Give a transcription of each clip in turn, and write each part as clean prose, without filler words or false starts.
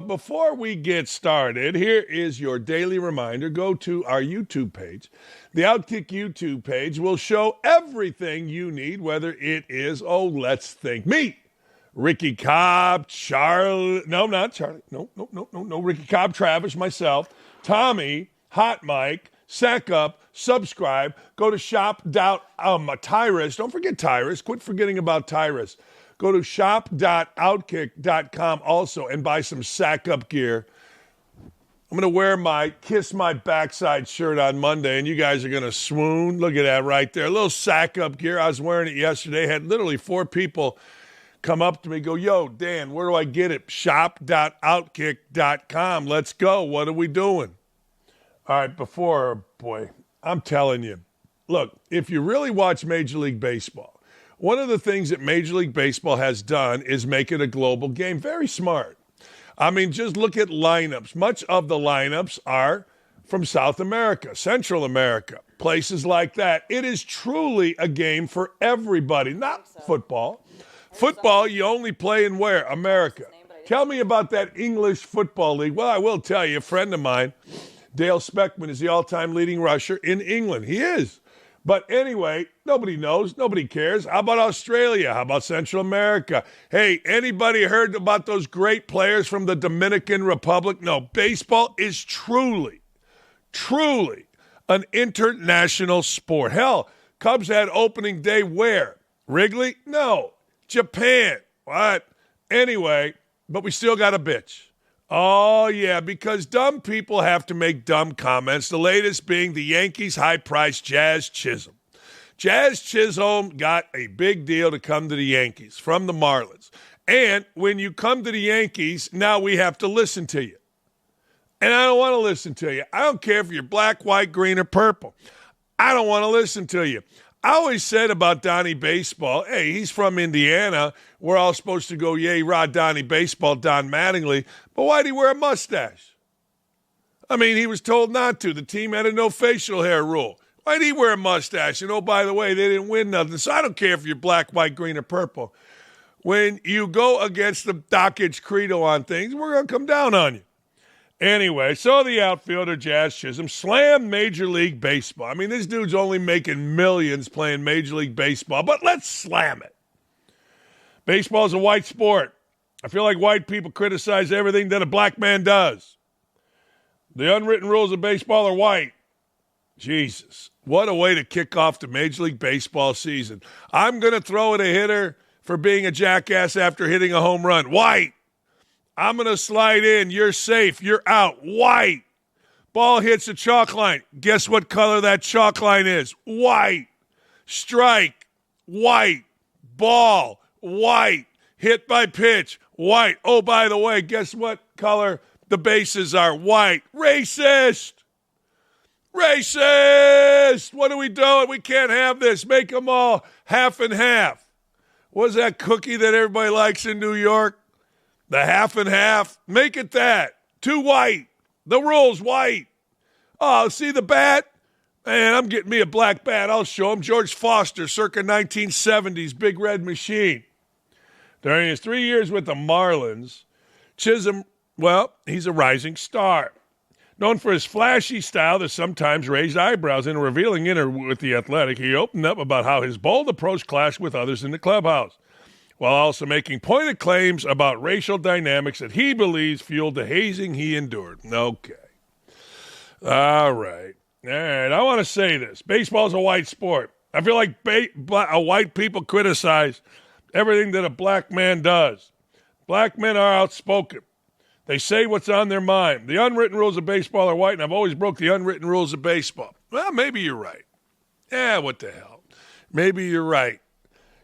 before we get started, here is your daily reminder. Go to our YouTube page. The OutKick YouTube page will show everything you need, whether it is, let's think, me, Ricky Cobb, Charlie, no, not Charlie, no, Ricky Cobb, Travis, myself, Tommy, Hot Mike, Sack Up, subscribe, go to shop.tyrus. Don't forget Tyrus. Quit forgetting about Tyrus. Go to shop.outkick.com also and buy some Sack Up gear. I'm going to wear my Kiss My Backside shirt on Monday, and you guys are going to swoon. Look at that right there. A little Sack Up gear. I was wearing it yesterday. Had literally 4 people come up to me, go, yo, Dan, where do I get it? Shop.outkick.com. Let's go. What are we doing? All right, I'm telling you. Look, if you really watch Major League Baseball, one of the things that Major League Baseball has done is make it a global game. Very smart. I mean, just look at lineups. Much of the lineups are from South America, Central America, places like that. It is truly a game for everybody, not football. Football, you only play in where? America. Tell me about that English football league. Well, I will tell you, a friend of mine, Dale Speckman, is the all-time leading rusher in England. He is. But anyway, nobody knows. Nobody cares. How about Australia? How about Central America? Hey, anybody heard about those great players from the Dominican Republic? No, baseball is truly an international sport. Hell, Cubs had opening day where? Wrigley? No. Japan. What? Anyway, but we still got a bitch. Oh, yeah, because dumb people have to make dumb comments, the latest being the Yankees' high-priced Jazz Chisholm. Jazz Chisholm got a big deal to come to the Yankees from the Marlins. And when you come to the Yankees, now we have to listen to you. And I don't want to listen to you. I don't care if you're black, white, green, or purple. I don't want to listen to you. I always said about Donnie Baseball, hey, he's from Indiana. We're all supposed to go, yay, Rod Donnie Baseball, Don Mattingly. But why'd he wear a mustache? I mean, he was told not to. The team had a no facial hair rule. Why'd he wear a mustache? And, oh, by the way, they didn't win nothing. So I don't care if you're black, white, green, or purple. When you go against the Dakich credo on things, we're going to come down on you. Anyway, so the outfielder, Jazz Chisholm, slammed Major League Baseball. I mean, this dude's only making millions playing Major League Baseball, but let's slam it. Baseball's a white sport. I feel like white people criticize everything that a black man does. The unwritten rules of baseball are white. Jesus, what a way to kick off the Major League Baseball season. I'm going to throw at a hitter for being a jackass after hitting a home run. White. I'm going to slide in. You're safe. You're out. White. Ball hits the chalk line. Guess what color that chalk line is? White. Strike. White. Ball. White. Hit by pitch. White. Oh, by the way, guess what color the bases are? White. Racist. Racist. What are we doing? We can't have this. Make them all half and half. What's that cookie that everybody likes in New York? The half and half, make it that. 2 white. The rule's white. Oh, see the bat? Man, I'm getting me a black bat. I'll show him. George Foster, circa 1970s, Big Red Machine. During his 3 years with the Marlins, Chisholm, well, he's a rising star. Known for his flashy style that sometimes raised eyebrows in a revealing interview with The Athletic, he opened up about how his bold approach clashed with others in the clubhouse, while also making pointed claims about racial dynamics that he believes fueled the hazing he endured. Okay. All right. I want to say this. Baseball's a white sport. I feel like white people criticize everything that a black man does. Black men are outspoken. They say what's on their mind. The unwritten rules of baseball are white, and I've always broke the unwritten rules of baseball. Well, maybe you're right. Yeah, what the hell? Maybe you're right.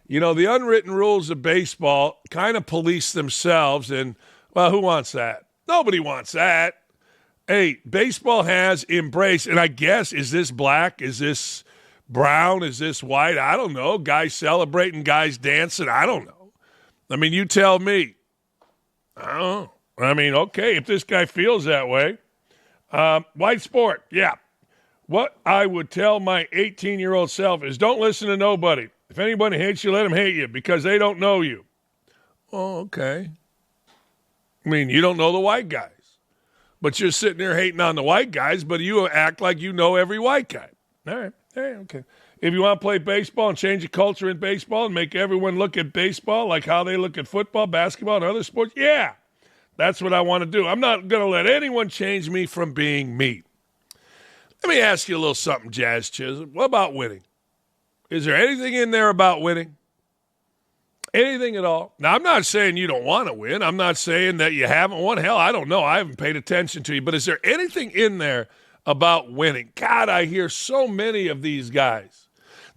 You know, the unwritten rules of baseball kind of police themselves, and, well, who wants that? Nobody wants that. Hey, baseball has embraced, and I guess, is this black? Is this brown? Is this white? I don't know. Guys celebrating, guys dancing. I don't know. I mean, you tell me. I don't know. I mean, okay, if this guy feels that way. White sport, yeah. What I would tell my 18-year-old self is don't listen to nobody. If anybody hates you, let them hate you because they don't know you. Oh, okay. I mean, you don't know the white guys. But you're sitting there hating on the white guys, but you act like you know every white guy. All right. Okay. If you want to play baseball and change the culture in baseball and make everyone look at baseball like how they look at football, basketball, and other sports, yeah, that's what I want to do. I'm not going to let anyone change me from being me. Let me ask you a little something, Jazz Chisholm. What about winning? Is there anything in there about winning? Anything at all? Now, I'm not saying you don't want to win. I'm not saying that you haven't won. Hell, I don't know. I haven't paid attention to you. But is there anything in there about winning? God, I hear so many of these guys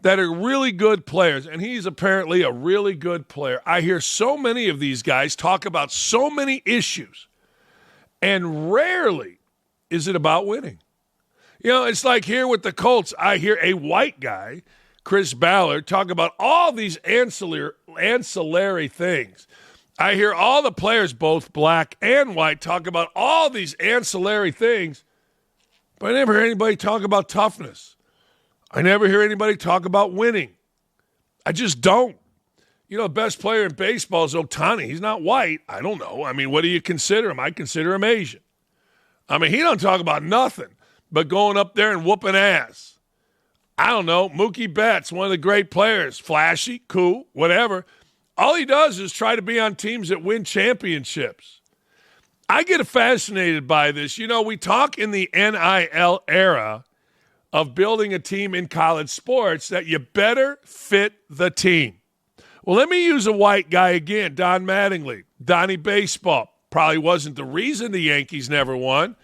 that are really good players, and he's apparently a really good player. I hear so many of these guys talk about so many issues, and rarely is it about winning. You know, it's like here with the Colts, I hear a white guy, Chris Ballard, talk about all these ancillary things. I hear all the players, both black and white, talk about all these ancillary things, but I never hear anybody talk about toughness. I never hear anybody talk about winning. I just don't. You know, the best player in baseball is Ohtani. He's not white. I don't know. I mean, what do you consider him? I consider him Asian. I mean, he don't talk about nothing but going up there and whooping ass. I don't know, Mookie Betts, one of the great players, flashy, cool, whatever. All he does is try to be on teams that win championships. I get fascinated by this. You know, we talk in the NIL era of building a team in college sports that you better fit the team. Well, let me use a white guy again, Don Mattingly. Donnie Baseball probably wasn't the reason the Yankees never won,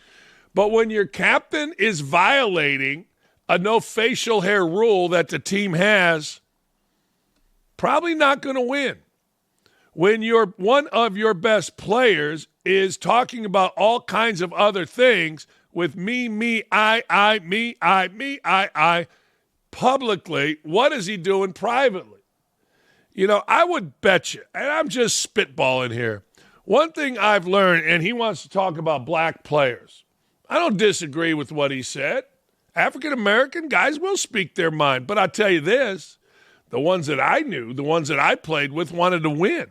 but when your captain is violating a no facial hair rule that the team has, probably not going to win. When one of your best players is talking about all kinds of other things with me, I, publicly, what is he doing privately? You know, I would bet you, and I'm just spitballing here, one thing I've learned, and he wants to talk about black players. I don't disagree with what he said. African-American guys will speak their mind. But I'll tell you this, the ones that I knew, the ones that I played with wanted to win.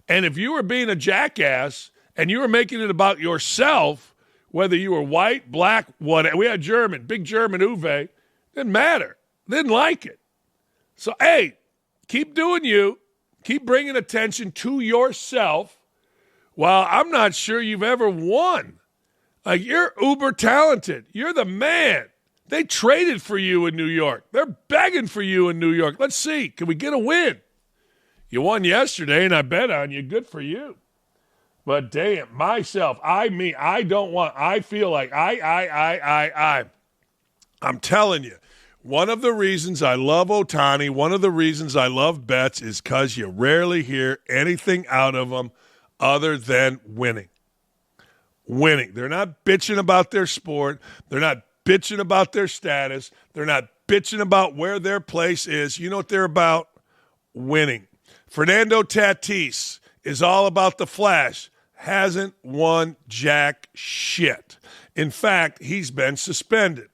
And if you were being a jackass and you were making it about yourself, whether you were white, black, whatever, we had German, big German Uwe, didn't matter. Didn't like it. So, hey, keep doing you. Keep bringing attention to yourself. Well, I'm not sure you've ever won. Like, you're uber talented. You're the man. They traded for you in New York. They're begging for you in New York. Let's see. Can we get a win? You won yesterday, and I bet on you. Good for you. But damn, myself, I feel like I'm telling you, one of the reasons I love Ohtani, one of the reasons I love Betts is because you rarely hear anything out of them other than winning. Winning. They're not bitching about their sport. They're not bitching about their status. They're not bitching about where their place is. You know what they're about? Winning. Fernando Tatis is all about the flash. Hasn't won jack shit. In fact, he's been suspended.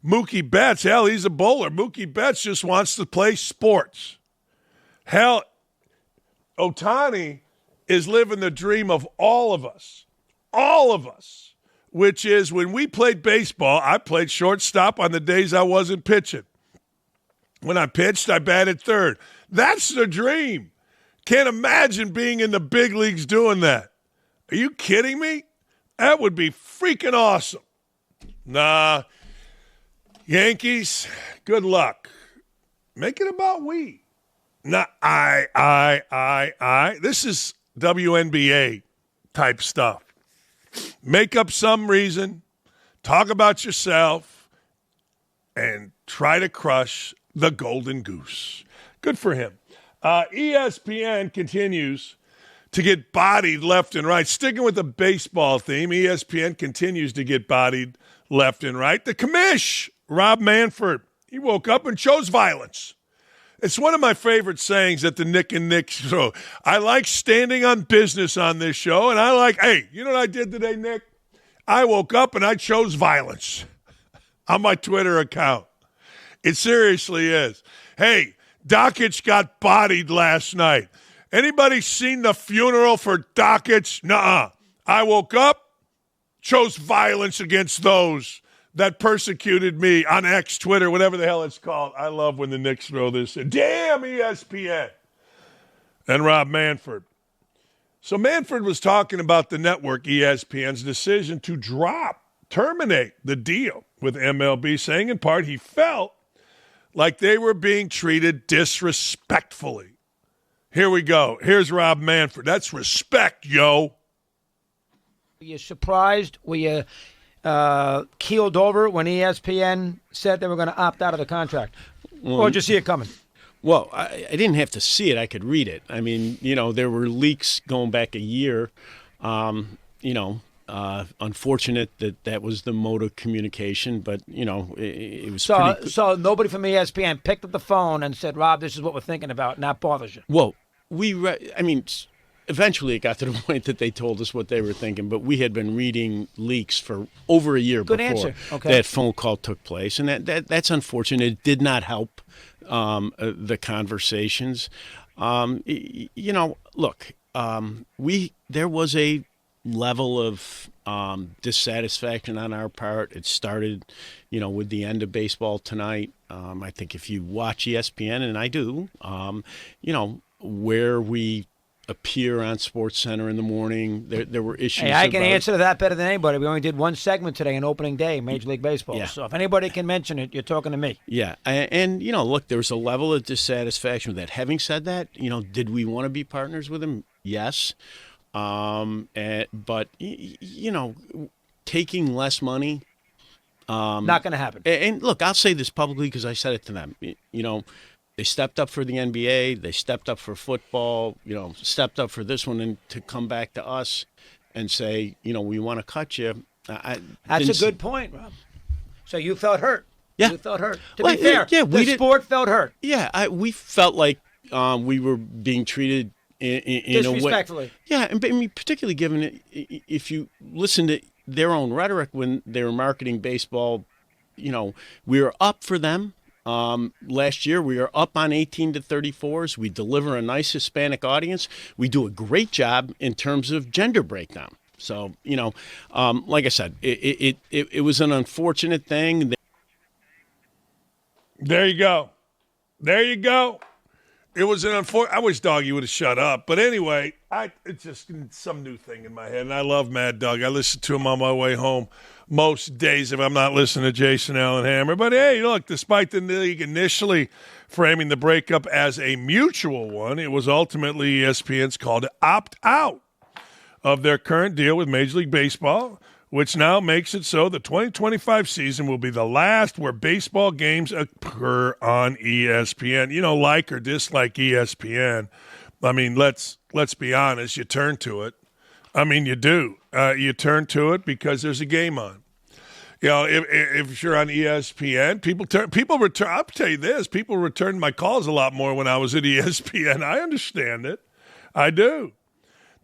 Mookie Betts, hell, he's a bowler. Mookie Betts just wants to play sports. Hell, Ohtani is living the dream of all of us, which is when we played baseball, I played shortstop on the days I wasn't pitching. When I pitched, I batted third. That's the dream. Can't imagine being in the big leagues doing that. Are you kidding me? That would be freaking awesome. Nah. Yankees, good luck. Make it about we. Not I. This is WNBA type stuff. Make up some reason, talk about yourself, and try to crush the golden goose. Good for him. ESPN continues to get bodied left and right. Sticking with the baseball theme, ESPN continues to get bodied left and right. The commish, Rob Manfred, he woke up and chose violence. It's one of my favorite sayings at the Nick and Nick show. I like standing on business on this show, and I like, hey, you know what I did today, Nick? I woke up and I chose violence on my Twitter account. It seriously is. Hey, Dakich got bodied last night. Anybody seen the funeral for Dakich? Nuh-uh. I woke up, chose violence against those that persecuted me on X, Twitter, whatever the hell it's called. I love when the Knicks throw this in. Damn ESPN. And Rob Manfred. So Manfred was talking about the network ESPN's decision to terminate the deal with MLB, saying in part he felt like they were being treated disrespectfully. Here we go. Here's Rob Manfred. That's respect, yo. Were you surprised? Were you keeled over when ESPN said they were going to opt out of the contract? Or did you see it coming? Well, I didn't have to see it. I could read it. I mean, there were leaks going back a year. Unfortunate that was the mode of communication, but, it was pretty... So nobody from ESPN picked up the phone and said, Rob, this is what we're thinking about, and that bothers you? Well, eventually it got to the point that they told us what they were thinking, but we had been reading leaks for over a year before that phone call took place, and that's unfortunate. It did not help the conversations. Look, there was a level of dissatisfaction on our part. It started, with the end of baseball tonight. I think if you watch ESPN, and I do, where we appear on SportsCenter in the morning, there were issues. Hey, I can answer to that better than anybody. We only did one segment today on opening day, Major League Baseball. Yeah. So if anybody can mention it, you're talking to me. Yeah, and look, there was a level of dissatisfaction with that. Having said that, did we want to be partners with him? Yes. But taking less money, not going to happen. And look, I'll say this publicly because I said it to them. They stepped up for the NBA. They stepped up for football. Stepped up for this one, and to come back to us and say, we want to cut you. That's a good point, Rob. So you felt hurt. Yeah, you felt hurt. To be fair, the sport felt hurt. Yeah, we felt like we were being treated in a way. Disrespectfully. Yeah, and particularly given it, if you listen to their own rhetoric when they were marketing baseball, we were up for them. Last year, we were up on 18 to 34s. We deliver a nice Hispanic audience. We do a great job in terms of gender breakdown. So, like I said, it was an unfortunate thing. There you go. It was an unfortunate. I wish Doggy would have shut up. But anyway, it's just some new thing in my head. And I love Mad Dog. I listen to him on my way home most days if I'm not listening to Jason Allen Hammer. But hey, look, despite the league initially framing the breakup as a mutual one, it was ultimately ESPN's call to opt out of their current deal with Major League Baseball, which now makes it so the 2025 season will be the last where baseball games occur on ESPN. Like or dislike ESPN. I mean, let's be honest. You turn to it. I mean, you do. You turn to it because there's a game on. If you're on ESPN, people return. I'll tell you this: people returned my calls a lot more when I was at ESPN. I understand it. I do.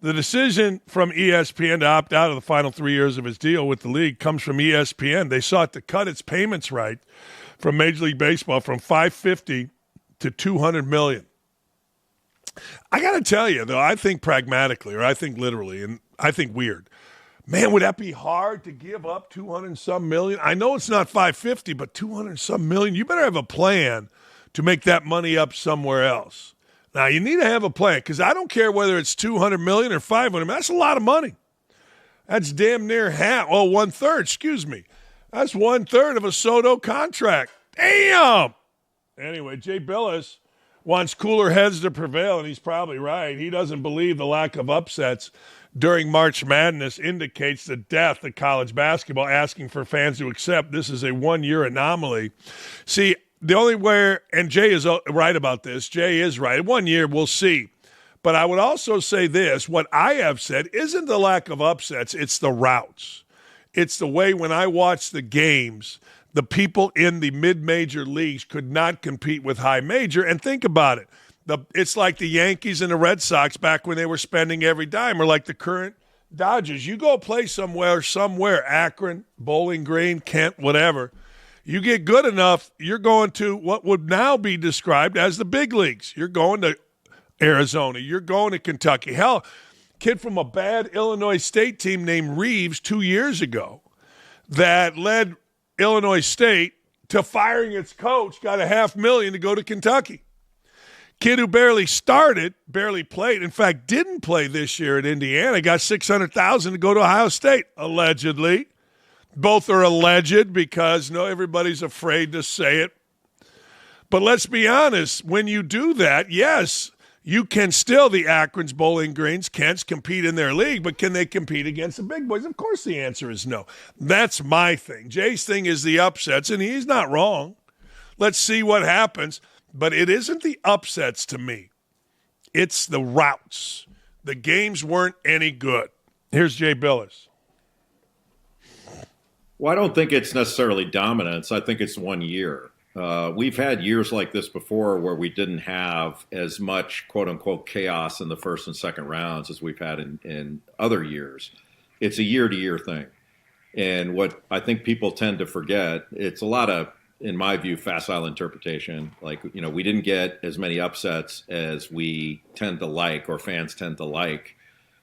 The decision from ESPN to opt out of the final 3 years of its deal with the league comes from ESPN. They sought to cut its payments right from Major League Baseball from $550 to $200 million. I got to tell you, though, I think pragmatically, or I think literally, and I think weird. Man, would that be hard to give up 200 and some million? I know it's not 550, but 200 and some million. You better have a plan to make that money up somewhere else. Now, you need to have a plan because I don't care whether it's 200 million or 500 million. That's a lot of money. That's damn near half. Oh, 1/3, excuse me. That's 1/3 of a Soto contract. Damn! Anyway, Jay Bilas wants cooler heads to prevail, and he's probably right. He doesn't believe the lack of upsets during March Madness indicates the death of college basketball, asking for fans to accept this is a one-year anomaly. See, the only way, and Jay is right about this, Jay is right. 1 year, we'll see. But I would also say this, what I have said isn't the lack of upsets, it's the routes. It's the way when I watch the games, the people in the mid-major leagues could not compete with high major. And think about it. It's like the Yankees and the Red Sox back when they were spending every dime, or like the current Dodgers. You go play somewhere, Akron, Bowling Green, Kent, whatever. You get good enough, you're going to what would now be described as the big leagues. You're going to Arizona. You're going to Kentucky. Hell, kid from a bad Illinois State team named Reeves 2 years ago that led Illinois State to firing its coach, got $500,000 to go to Kentucky. Kid who barely started, barely played, in fact, didn't play this year at Indiana, got $600,000 to go to Ohio State, allegedly. Both are alleged because everybody's afraid to say it. But let's be honest, when you do that, yes, you can still, the Akrons, Bowling Greens, Kents, compete in their league, but can they compete against the big boys? Of course the answer is no. That's my thing. Jay's thing is the upsets, and he's not wrong. Let's see what happens. But it isn't the upsets to me. It's the routes. The games weren't any good. Here's Jay Bilas. Well, I don't think it's necessarily dominance. I think it's 1 year. We've had years like this before where we didn't have as much quote-unquote chaos in the first and second rounds as we've had in other years. It's a year-to-year thing. And what I think people tend to forget, it's a lot of, in my view, facile interpretation. Like, we didn't get as many upsets as we tend to like or fans tend to like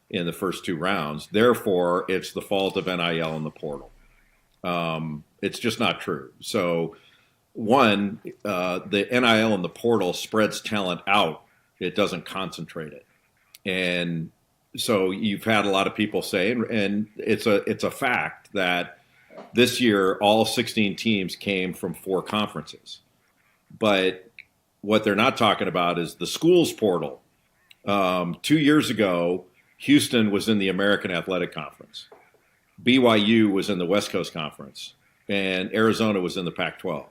in the first 2 rounds. Therefore, it's the fault of NIL and the portal. It's just not true. So, one, the NIL and the portal spreads talent out. It doesn't concentrate it. And so you've had a lot of people say, and it's a fact that this year, all 16 teams came from 4 conferences. But what they're not talking about is the schools portal. 2 years ago, Houston was in the American Athletic Conference. BYU was in the West Coast Conference. And Arizona was in the Pac-12.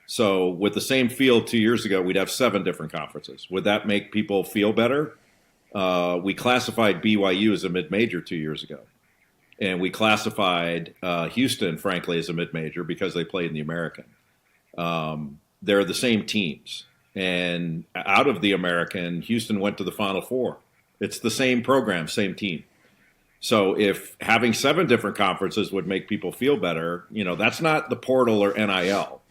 So with the same field 2 years ago, we'd have 7 different conferences. Would that make people feel better? We classified BYU as a mid-major 2 years ago. And we classified Houston, frankly, as a mid-major because they played in the American. They're the same teams. And out of the American, Houston went to the Final Four. It's the same program, same team. So if having 7 different conferences would make people feel better, that's not the portal or NIL.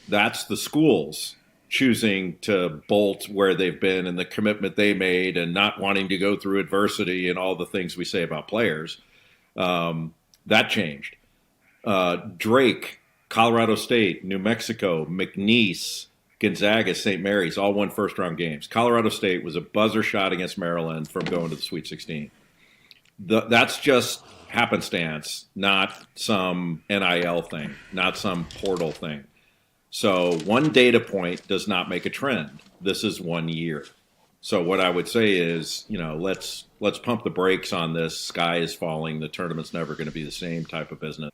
That's the schools choosing to bolt where they've been and the commitment they made and not wanting to go through adversity and all the things we say about players. That changed. Drake, Colorado State, New Mexico, McNeese, Gonzaga, St. Mary's all won first-round games. Colorado State was a buzzer shot against Maryland from going to the Sweet 16. That's just happenstance, not some NIL thing, not some portal thing. So one data point does not make a trend. This is 1 year. So what I would say is, let's pump the brakes on this. Sky is falling. The tournament's never going to be the same type of business.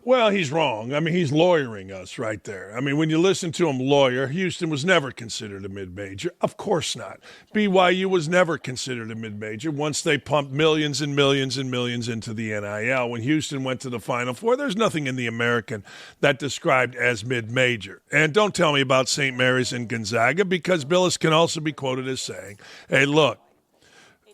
Well, he's wrong. I mean, he's lawyering us right there. I mean, when you listen to him lawyer, Houston was never considered a mid-major. Of course not. BYU was never considered a mid-major once they pumped millions and millions and millions into the NIL. When Houston went to the Final Four, there's nothing in the American that described as mid-major. And don't tell me about St. Mary's and Gonzaga, because Bilas can also be quoted as saying, hey, look,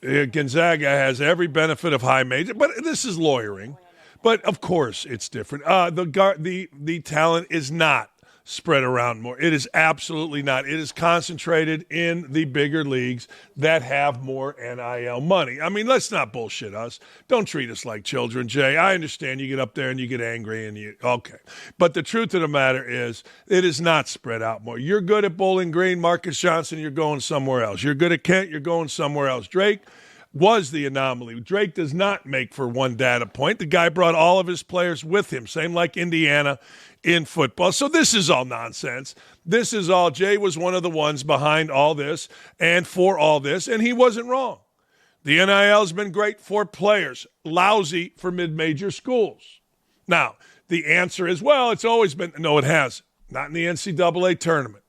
Gonzaga has every benefit of high major, but this is lawyering. But, of course, it's different. The talent is not spread around more. It is absolutely not. It is concentrated in the bigger leagues that have more NIL money. I mean, let's not bullshit us. Don't treat us like children, Jay. I understand you get up there and you get angry and okay. But the truth of the matter is it is not spread out more. You're good at Bowling Green, Marcus Johnson, you're going somewhere else. You're good at Kent, you're going somewhere else. Drake was the anomaly. Drake does not make for one data point. The guy brought all of his players with him, same like Indiana in football. So this is all nonsense. This is all, Jay was one of the ones behind all this and for all this, and he wasn't wrong. The NIL has been great for players, lousy for mid-major schools. Now, the answer is, well, it's always been, no, it hasn't. Not in the NCAA tournament.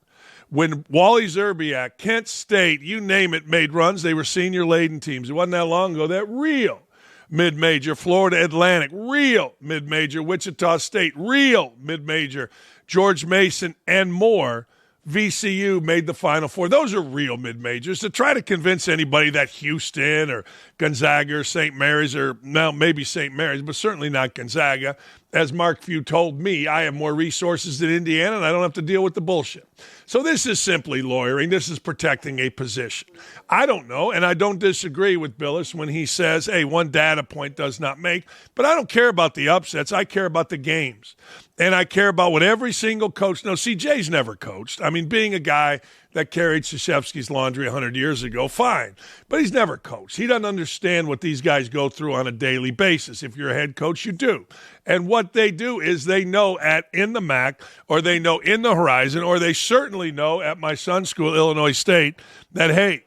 When Wally Zerbiak, Kent State, you name it, made runs, they were senior-laden teams. It wasn't that long ago. That real mid-major. Florida Atlantic, real mid-major. Wichita State, real mid-major. George Mason and more. VCU made the Final Four. Those are real mid-majors. To try to convince anybody that Houston or Gonzaga or St. Mary's, or now maybe St. Mary's, but certainly not Gonzaga, as Mark Few told me, I have more resources than Indiana, and I don't have to deal with the bullshit. So this is simply lawyering. This is protecting a position. I don't know, and I don't disagree with Bilas when he says, hey, one data point does not make. But I don't care about the upsets. I care about the games. And I care about what every single coach knows. See, Jay's never coached. I mean, being a guy that carried Krzyzewski's laundry 100 years ago, fine. But he's never coached. He doesn't understand what these guys go through on a daily basis. If you're a head coach, you do. And what they do is they know in the MAC, or they know in the Horizon, or they certainly know at my son's school, Illinois State, that, hey,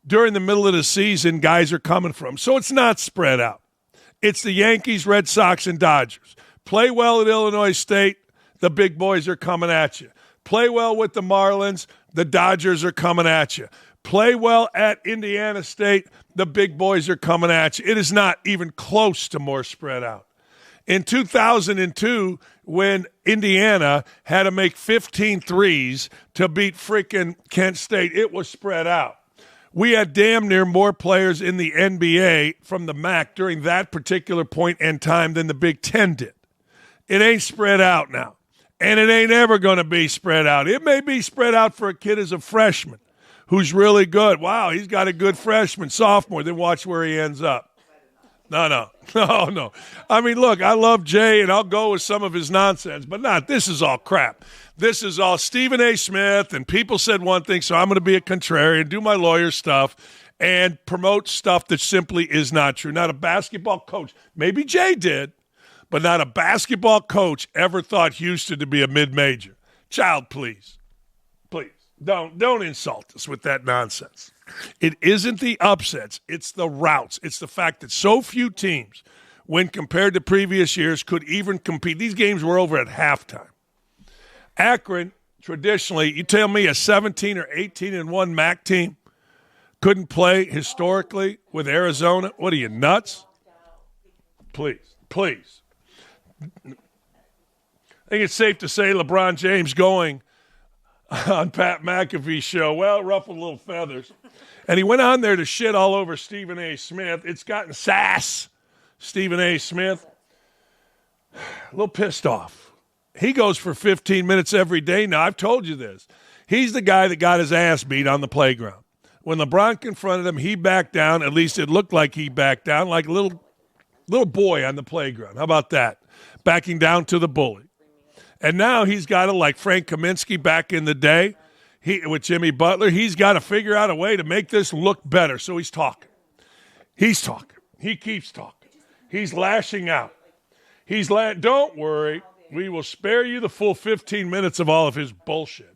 during the middle of the season, guys are coming from. So it's not spread out. It's the Yankees, Red Sox, and Dodgers. Play well at Illinois State, the big boys are coming at you. Play well with the Marlins, the Dodgers are coming at you. Play well at Indiana State, the big boys are coming at you. It is not even close to more spread out. In 2002, when Indiana had to make 15 threes to beat freaking Kent State, it was spread out. We had damn near more players in the NBA from the MAC during that particular point in time than the Big Ten did. It ain't spread out now, and it ain't ever going to be spread out. It may be spread out for a kid as a freshman who's really good. Wow, he's got a good freshman, sophomore. Then watch where he ends up. No. I mean, look, I love Jay, and I'll go with some of his nonsense, but this is all crap. This is all Stephen A. Smith, and people said one thing, so I'm going to be a contrarian, do my lawyer stuff, and promote stuff that simply is not true. Not a basketball coach. Maybe Jay did, but not a basketball coach ever thought Houston to be a mid-major. Child, please. Please, don't insult us with that nonsense. It isn't the upsets. It's the routes. It's the fact that so few teams, when compared to previous years, could even compete. These games were over at halftime. Akron, traditionally, you tell me a 17 or 18-1 MAC team couldn't play historically with Arizona? What are you, nuts? Please. I think it's safe to say LeBron James going on Pat McAfee's show, well, ruffled little feathers. And he went on there to shit all over Stephen A. Smith. It's gotten sass, Stephen A. Smith. A little pissed off. He goes for 15 minutes every day. Now, I've told you this. He's the guy that got his ass beat on the playground. When LeBron confronted him, he backed down. At least it looked like he backed down, like a little boy on the playground. How about that? Backing down to the bully. And now he's got to, like Frank Kaminsky back in the day, with Jimmy Butler, he's got to figure out a way to make this look better. So he's talking. He keeps talking. He's lashing out. Don't worry. We will spare you the full 15 minutes of all of his bullshit.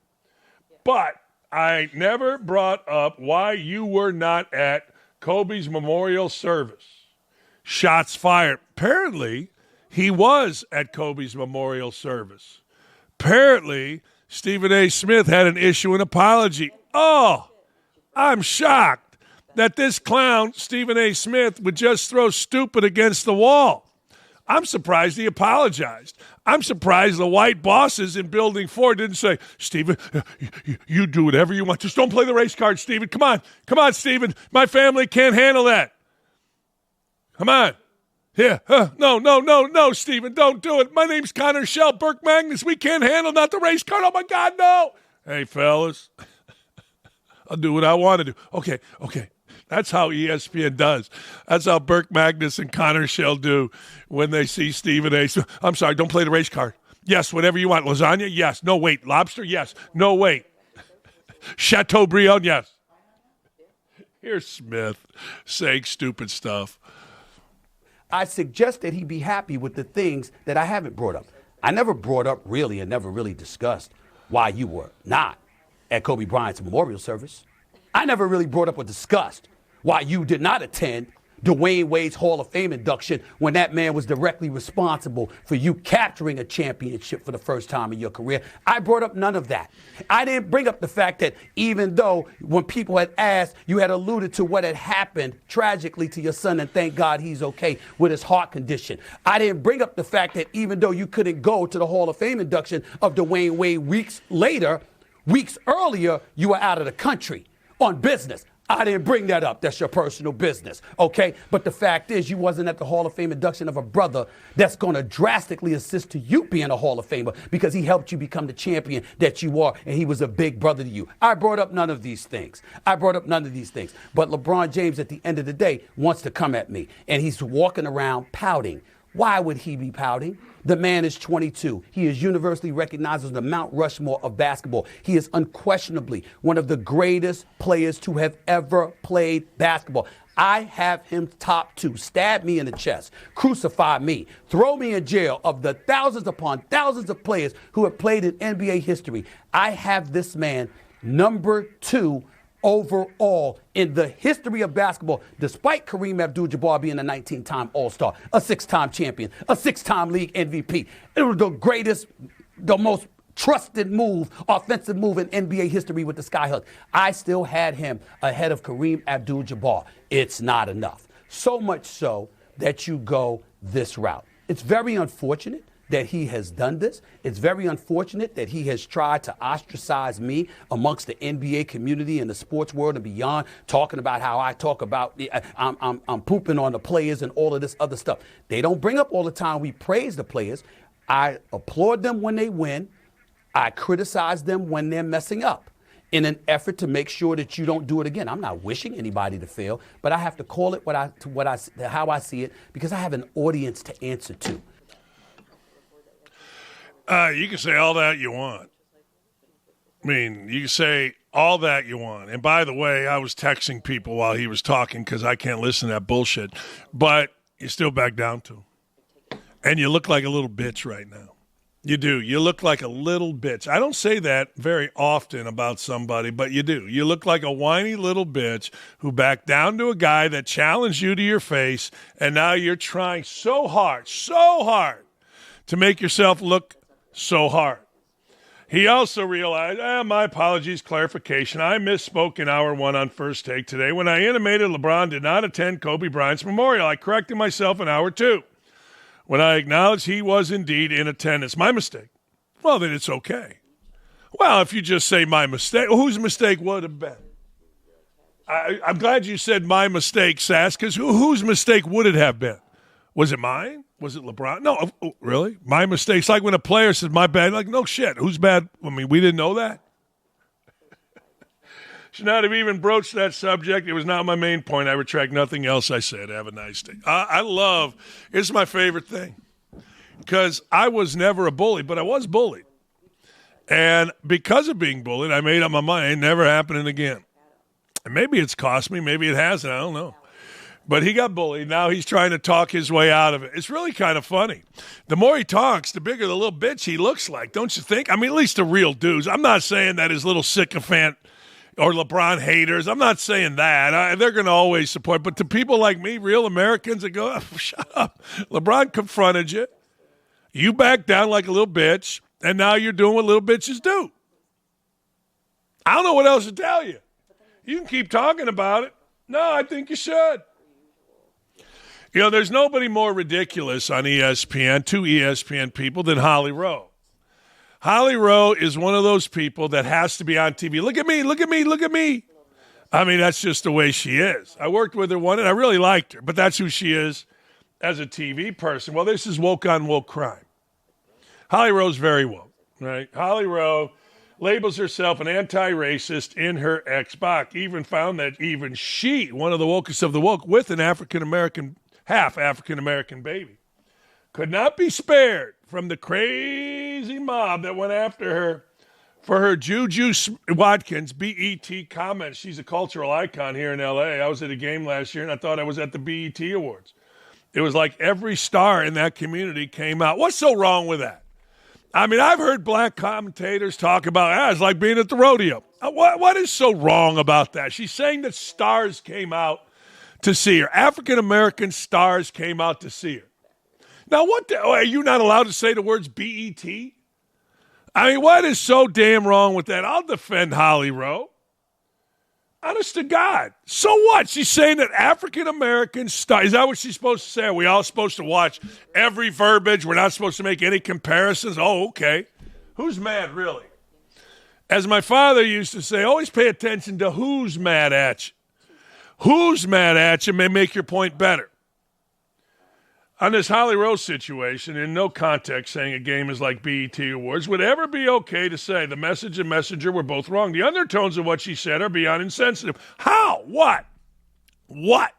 But I never brought up why you were not at Kobe's memorial service. Shots fired. Apparently, he was at Kobe's memorial service. Apparently, Stephen A. Smith had an issue an apology. Oh, I'm shocked that this clown, Stephen A. Smith, would just throw stupid against the wall. I'm surprised he apologized. I'm surprised the white bosses in Building 4 didn't say, Stephen, you do whatever you want. Just don't play the race card, Stephen. Come on, Stephen. My family can't handle that. Come on. Yeah, no, Stephen, don't do it. My name's Connor Shell, Burke Magnus. We can't handle not the race card. Oh, my God, no. Hey, fellas, I'll do what I want to do. Okay. That's how ESPN does. That's how Burke Magnus and Connor Shell do when they see Stephen A. I'm sorry, don't play the race card. Yes, whatever you want. Lasagna? Yes. No, wait. Lobster? Yes. No, wait. Chateaubriand? Yes. Here's Smith saying stupid stuff. I suggest that he be happy with the things that I haven't brought up. I never brought up really and never really discussed why you were not at Kobe Bryant's memorial service. I never really brought up or discussed why you did not attend Dwayne Wade's Hall of Fame induction when that man was directly responsible for you capturing a championship for the first time in your career. I brought up none of that. I didn't bring up the fact that even though when people had asked, you had alluded to what had happened tragically to your son, and thank God he's okay with his heart condition. I didn't bring up the fact that even though you couldn't go to the Hall of Fame induction of Dwayne Wade weeks earlier, you were out of the country on business. I didn't bring that up. That's your personal business, okay? But the fact is, you wasn't at the Hall of Fame induction of a brother that's going to drastically assist to you being a Hall of Famer because he helped you become the champion that you are, and he was a big brother to you. I brought up none of these things. But LeBron James, at the end of the day, wants to come at me, and he's walking around pouting. Why would he be pouting? The man is 22. He is universally recognized as the Mount Rushmore of basketball. He is unquestionably one of the greatest players to have ever played basketball. I have him top 2. Stab me in the chest. Crucify me. Throw me in jail. Of the thousands upon thousands of players who have played in NBA history, I have this man number 2 overall in the history of basketball, despite Kareem Abdul-Jabbar being a 19-time All-Star, a 6-time champion, a 6-time league MVP. It was the greatest, the most trusted move, offensive move in NBA history with the Skyhook. I still had him ahead of Kareem Abdul-Jabbar. It's not enough. So much so that you go this route. It's very unfortunate that he has done this. It's very unfortunate that he has tried to ostracize me amongst the NBA community and the sports world and beyond, talking about how I talk about I'm pooping on the players and all of this other stuff. They don't bring up all the time we praise the players. I applaud them when they win. I criticize them when they're messing up in an effort to make sure that you don't do it again. I'm not wishing anybody to fail, but I have to call it how I see it because I have an audience to answer to. You can say all that you want. I mean, you can say all that you want. And by the way, I was texting people while he was talking because I can't listen to that bullshit. But you still back down to him. And you look like a little bitch right now. You do. You look like a little bitch. I don't say that very often about somebody, but you do. You look like a whiny little bitch who backed down to a guy that challenged you to your face, and now you're trying so hard to make yourself look so hard. He also realized, my apologies, clarification. I misspoke in hour 1 on First Take today. When I intimated LeBron did not attend Kobe Bryant's memorial, I corrected myself in hour 2. When I acknowledged he was indeed in attendance. My mistake. Well, then it's okay. Well, if you just say my mistake, whose mistake would have been? I'm glad you said my mistake, Sass, because whose mistake would it have been? Was it mine? Was it LeBron? No, really? My mistakes. Like when a player says, my bad. Like, no shit. Who's bad? I mean, we didn't know that. Should not have even broached that subject. It was not my main point. I retract nothing else I said. Have a nice day. It's my favorite thing. Because I was never a bully, but I was bullied. And because of being bullied, I made up my mind. It ain't never happening again. And maybe it's cost me. Maybe it hasn't. I don't know. But he got bullied. Now he's trying to talk his way out of it. It's really kind of funny. The more he talks, the bigger the little bitch he looks like, don't you think? I mean, at least the real dudes. I'm not saying that his little sycophant or LeBron haters. I'm not saying that. They're going to always support. But to people like me, real Americans that go, shut up. LeBron confronted you. You backed down like a little bitch, and now you're doing what little bitches do. I don't know what else to tell you. You can keep talking about it. No, I think you should. You know, there's nobody more ridiculous on ESPN, 2 ESPN people, than Holly Rowe. Holly Rowe is one of those people that has to be on TV. Look at me, look at me, look at me. I mean, that's just the way she is. I worked with her one, and I really liked her, but that's who she is as a TV person. Well, this is woke on woke crime. Holly Rowe's very woke, right? Holly Rowe labels herself an anti-racist in her Xbox. Even found that even she, one of the wokest of the woke, with an half African-American baby, could not be spared from the crazy mob that went after her for her Juju Watkins BET comments. She's a cultural icon here in L.A. I was at a game last year, and I thought I was at the BET Awards. It was like every star in that community came out. What's so wrong with that? I mean, I've heard black commentators talk about, it's like being at the rodeo. What is so wrong about that? She's saying that stars came out to see her. African-American stars came out to see her. Now, are you not allowed to say the words BET? I mean, what is so damn wrong with that? I'll defend Holly Rowe. Honest to God. So what? She's saying that African-American stars. Is that what she's supposed to say? Are we all supposed to watch every verbiage? We're not supposed to make any comparisons? Oh, okay. Who's mad, really? As my father used to say, always pay attention to who's mad at you. Who's mad at you may make your point better. On this Holly Rowe situation, in no context saying a game is like BET Awards would ever be okay to say the message and messenger were both wrong. The undertones of what she said are beyond insensitive. How? What? What?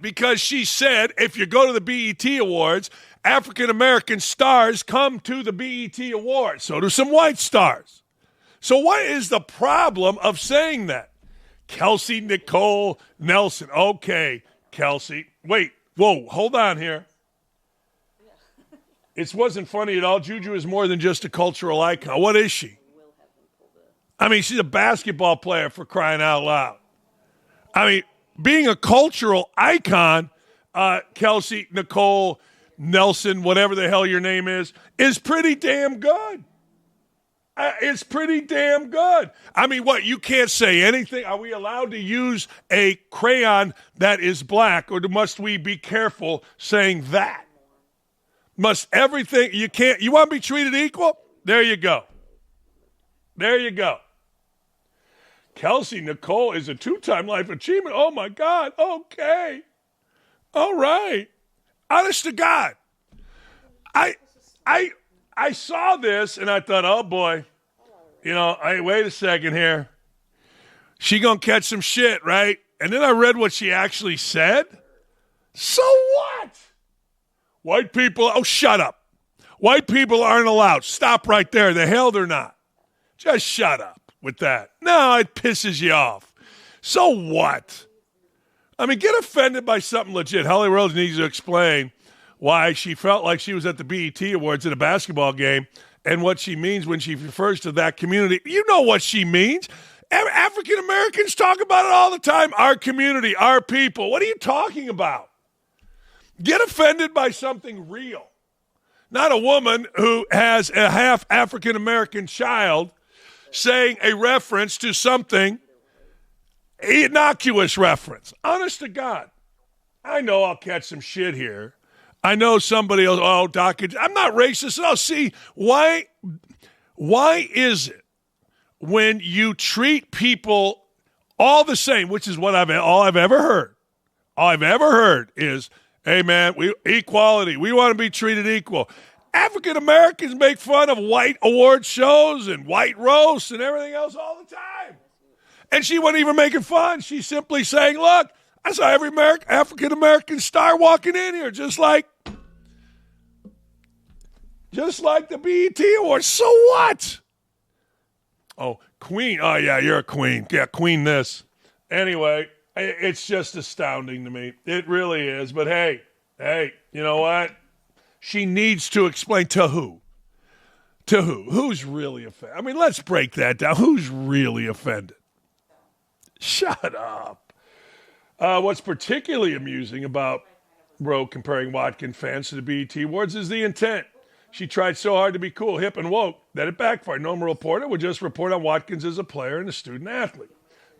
Because she said if you go to the BET Awards, African-American stars come to the BET Awards. So do some white stars. So what is the problem of saying that? Kelsey Nicole Nelson. Okay, Kelsey. Wait, whoa, hold on here. It wasn't funny at all. Juju is more than just a cultural icon. What is she? I mean, she's a basketball player, for crying out loud. I mean, being a cultural icon, Kelsey Nicole Nelson, whatever the hell your name is pretty damn good. It's pretty damn good. I mean, what, you can't say anything? Are we allowed to use a crayon that is black, or must we be careful saying that? Must everything, you want to be treated equal? There you go. Kelsey Nicole is a 2-time life achievement. Oh, my God. Okay. All right. Honest to God. I saw this, and I thought, oh, boy. Hey, wait a second here. She going to catch some shit, right? And then I read what she actually said. So what? White people, oh, shut up. White people aren't allowed. Stop right there. The hell they're not. Just shut up with that. No, it pisses you off. So what? I mean, get offended by something legit. Holly Rowe needs to explain why she felt like she was at the BET Awards at a basketball game and what she means when she refers to that community. You know what she means. African Americans talk about it all the time. Our community, our people. What are you talking about? Get offended by something real. Not a woman who has a half African American child saying a reference to something, innocuous reference. Honest to God. I know I'll catch some shit here. I know somebody else, oh, Dakich, I'm not racist. Oh, see, why is it when you treat people all the same, which is what all I've ever heard is, hey, man, equality. We want to be treated equal. African Americans make fun of white award shows and white roasts and everything else all the time. And she wasn't even making fun. She's simply saying, look, I saw every African American star walking in here, just like the BET Awards. So what? Oh, queen. Oh, yeah, you're a queen. Yeah, queen this. Anyway, it's just astounding to me. It really is. But hey, you know what? She needs to explain to who? To who? Who's really offended? I mean, let's break that down. Who's really offended? Shut up. What's particularly amusing about Rowe comparing Watkins fans to the BET Awards is the intent. She tried so hard to be cool, hip, and woke that it backfired. Normal reporter would just report on Watkins as a player and a student athlete.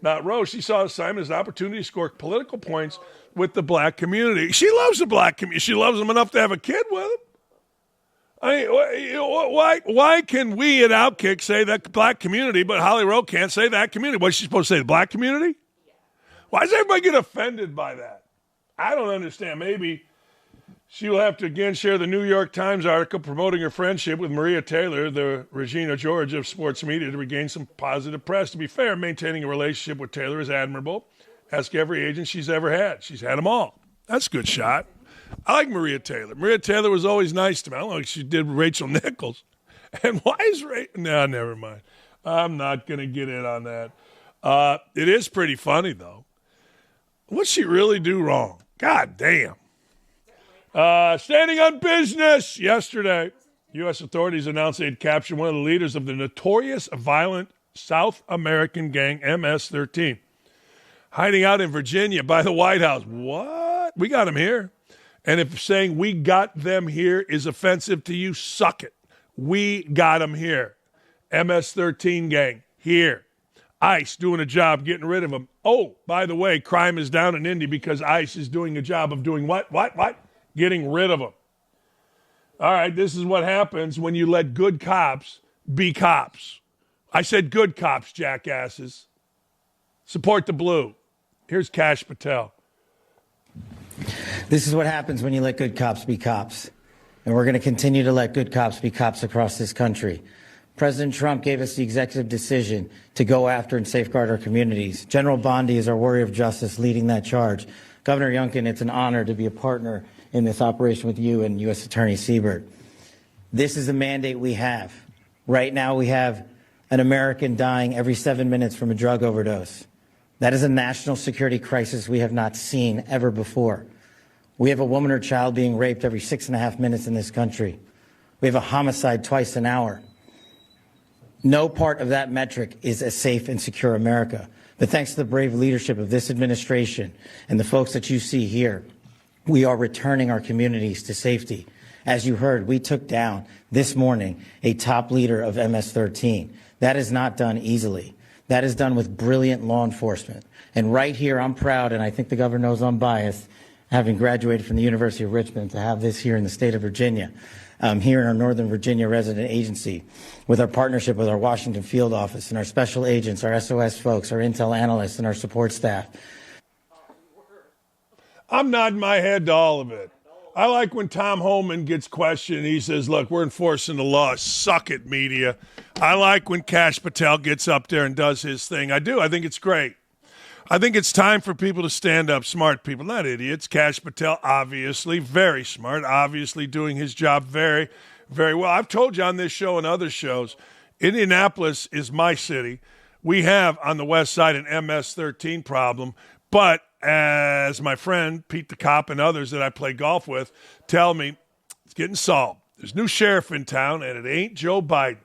Not Rowe. She saw Simon as an opportunity to score political points with the black community. She loves the black community. She loves them enough to have a kid with them. I mean, why can we at OutKick say that black community, but Holly Rowe can't say that community? What's she supposed to say, the black community? Why does everybody get offended by that? I don't understand. Maybe she will have to again share the New York Times article promoting her friendship with Maria Taylor, the Regina George of sports media, to regain some positive press. To be fair, maintaining a relationship with Taylor is admirable. Ask every agent she's ever had. She's had them all. That's a good shot. I like Maria Taylor. Maria Taylor was always nice to me. I don't know like she did Rachel Nichols. And why is No, never mind. I'm not going to get in on that. It is pretty funny, though. What'd she really do wrong? God damn. Standing on business yesterday, U.S. authorities announced they'd captured one of the leaders of the notorious violent South American gang MS-13, hiding out in Virginia by the White House. What? We got him here. And if saying we got them here is offensive to you, suck it. We got them here. MS-13 gang here. ICE doing a job getting rid of them. Oh, by the way, crime is down in Indy because ICE is doing a job of doing what? Getting rid of them. All right, this is what happens when you let good cops be cops. I said good cops, jackasses. Support the blue. Here's Kash Patel. This is what happens when you let good cops be cops. And we're going to continue to let good cops be cops across this country. President Trump gave us the executive decision to go after and safeguard our communities. General Bondi is our warrior of justice leading that charge. Governor Youngkin, it's an honor to be a partner in this operation with you and U.S. Attorney Siebert. This is the mandate we have. Right now we have an American dying every 7 minutes from a drug overdose. That is a national security crisis we have not seen ever before. We have a woman or child being raped every 6.5 minutes in this country. We have a homicide twice an hour. No part of that metric is a safe and secure America. But thanks to the brave leadership of this administration and the folks that you see here, we are returning our communities to safety. As you heard, we took down this morning a top leader of MS-13. That is not done easily. That is done with brilliant law enforcement. And right here, I'm proud, and I think the governor knows I'm biased, having graduated from the University of Richmond, to have this here in the state of Virginia, here in our Northern Virginia resident agency, with our partnership with our Washington field office and our special agents, our SOS folks, our intel analysts, and our support staff. I'm nodding my head to all of it. I like when Tom Homan gets questioned. He says, look, we're enforcing the law. Suck it, media. I like when Kash Patel gets up there and does his thing. I do. I think it's great. I think it's time for people to stand up, smart people, not idiots. Kash Patel, obviously, very smart, obviously doing his job very, very well. I've told you on this show and other shows, Indianapolis is my city. We have on the west side an MS-13 problem, but as my friend Pete the Cop and others that I play golf with tell me, it's getting solved. There's a new sheriff in town, and it ain't Joe Biden.